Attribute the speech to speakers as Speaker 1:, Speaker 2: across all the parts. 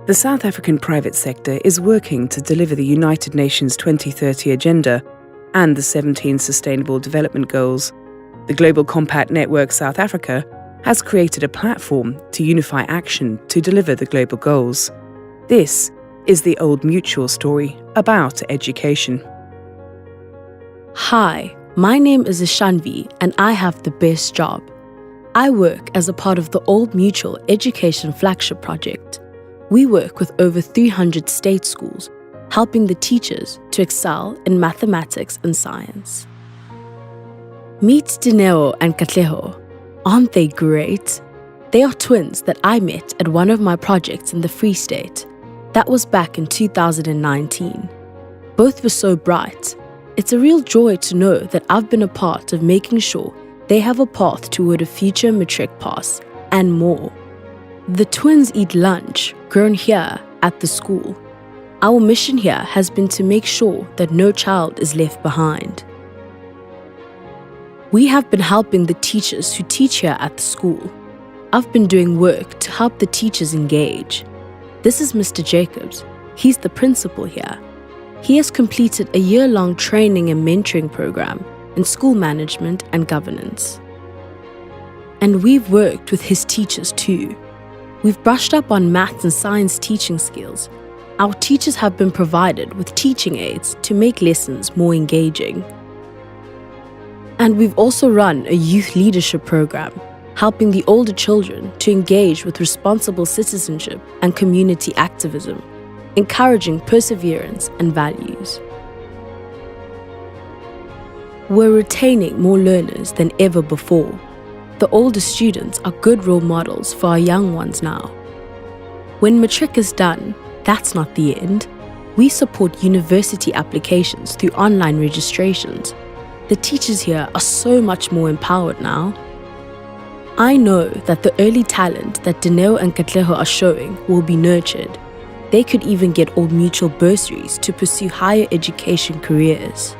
Speaker 1: The South African private sector is working to deliver the United Nations 2030 Agenda and the 17 Sustainable Development Goals. The Global Compact Network South Africa has created a platform to unify action to deliver the global goals. This is the Old Mutual story about education.
Speaker 2: Hi, my name is Ishanvi and I have the best job. I work as a part of the Old Mutual Education Flagship Project. We work with over 300 state schools, helping the teachers to excel in mathematics and science. Meet Dineo and Katleho. Aren't they great? They are twins that I met at one of my projects in the Free State. That was back in 2019. Both were so bright. It's a real joy to know that I've been a part of making sure they have a path toward a future matric pass and more. The twins eat lunch grown here at the school. Our mission here has been to make sure that no child is left behind. We have been helping the teachers who teach here at the school. I've been doing work to help the teachers engage. This is Mr. Jacobs. He's the principal here. He has completed a year-long training and mentoring program in school management and governance. And we've worked with his teachers too. We've brushed up on maths and science teaching skills. Our teachers have been provided with teaching aids to make lessons more engaging. And we've also run a youth leadership program, helping the older children to engage with responsible citizenship and community activism, encouraging perseverance and values. We're retaining more learners than ever before. The older students are good role models for our young ones now. When matric is done, that's not the end. We support university applications through online registrations. The teachers here are so much more empowered now. I know that the early talent that Dineo and Katleho are showing will be nurtured. They could even get Old Mutual bursaries to pursue higher education careers.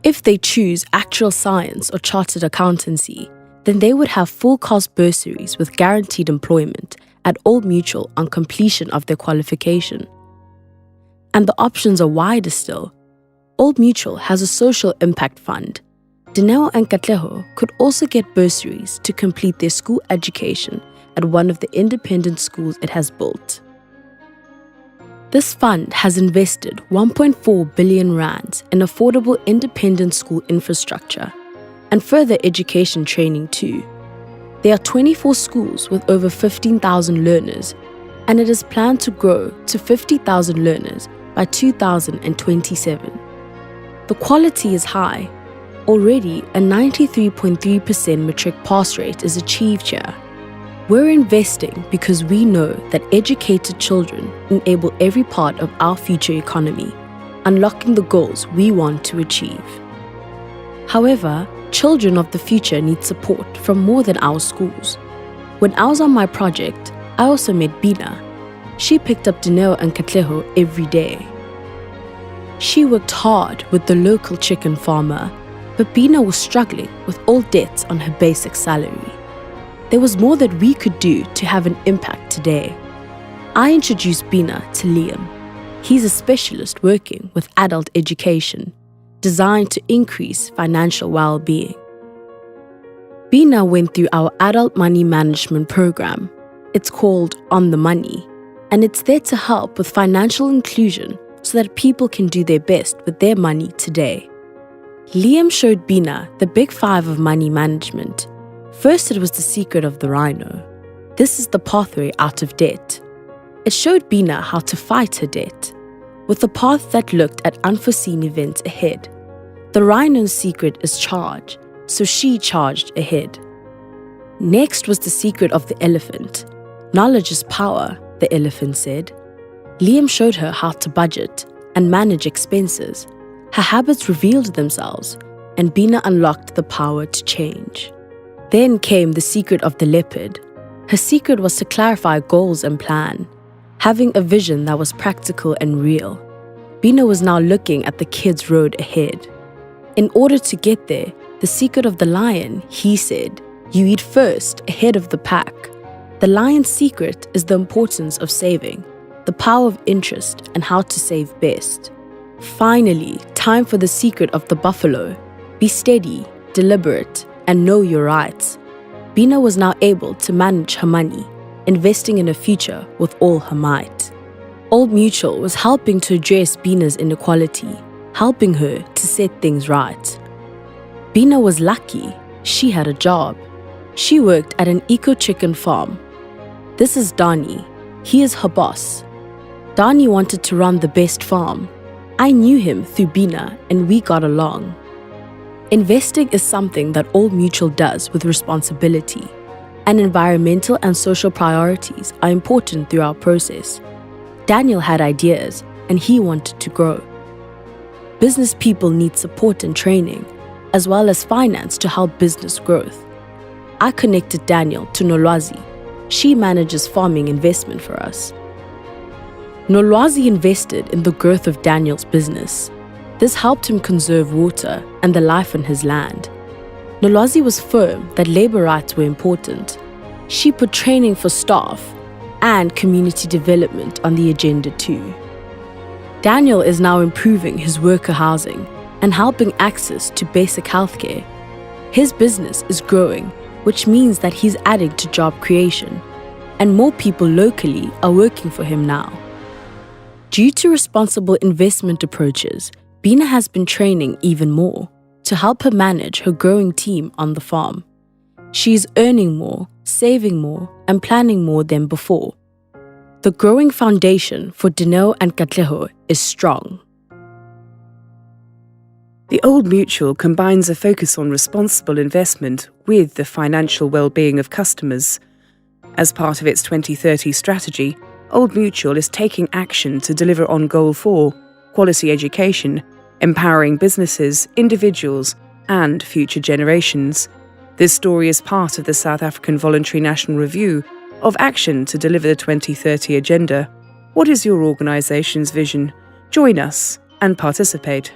Speaker 2: If they choose actual science or chartered accountancy, then they would have full-cost bursaries with guaranteed employment at Old Mutual on completion of their qualification. And the options are wider still. Old Mutual has a social impact fund. Dineo and Katleho could also get bursaries to complete their school education at one of the independent schools it has built. This fund has invested 1.4 billion rands in affordable independent school infrastructure and further education training too. There are 24 schools with over 15,000 learners, and it is planned to grow to 50,000 learners by 2027. The quality is high. Already, a 93.3% matric pass rate is achieved here. We're investing because we know that educated children enable every part of our future economy, unlocking the goals we want to achieve. However, children of the future need support from more than our schools. When I was on my project, I also met Bina. She picked up Dineo and Katleho every day. She worked hard with the local chicken farmer, but Bina was struggling with all debts on her basic salary. There was more that we could do to have an impact today. I introduced Bina to Liam. He's a specialist working with adult education, designed to increase financial well-being. Bina went through our adult money management program. It's called On the Money, and it's there to help with financial inclusion so that people can do their best with their money today. Liam showed Bina the big 5 of money management. First, it was the secret of the rhino. This is the pathway out of debt. It showed Bina how to fight her debt, with a path that looked at unforeseen events ahead. The rhino's secret is charge, so she charged ahead. Next was the secret of the elephant. Knowledge is power, the elephant said. Liam showed her how to budget and manage expenses. Her habits revealed themselves, and Bina unlocked the power to change. Then came the secret of the leopard. Her secret was to clarify goals and plan, having a vision that was practical and real. Bina was now looking at the kid's road ahead. In order to get there, the secret of the lion, he said, you eat first ahead of the pack. The lion's secret is the importance of saving, the power of interest, and how to save best. Finally, time for the secret of the buffalo. Be steady, deliberate, and know your rights. Bina was now able to manage her money, investing in her future with all her might. Old Mutual was helping to address Bina's inequality, helping her to set things right. Bina was lucky. She had a job. She worked at an eco-chicken farm. This is Dani. He is her boss. Dani wanted to run the best farm. I knew him through Bina and we got along. Investing is something that Old Mutual does with responsibility, and environmental and social priorities are important through our process. Daniel had ideas and he wanted to grow. Business people need support and training, as well as finance to help business growth. I connected Daniel to Nolwazi. She manages farming investment for us. Nolwazi invested in the growth of Daniel's business. This helped him conserve water and the life on his land. Nolwazi was firm that labor rights were important. She put training for staff and community development on the agenda too. Daniel is now improving his worker housing and helping access to basic healthcare. His business is growing, which means that he's adding to job creation, and more people locally are working for him now. Due to responsible investment approaches, Bina has been training even more to help her manage her growing team on the farm. She is earning more, saving more, and planning more than before. The growing foundation for Dineo and Katleho is strong.
Speaker 1: The Old Mutual combines a focus on responsible investment with the financial well-being of customers. As part of its 2030 strategy, Old Mutual is taking action to deliver on Goal 4, quality education, empowering businesses, individuals, and future generations. This story is part of the South African Voluntary National Review of action to deliver the 2030 agenda. What is your organisation's vision? Join us and participate.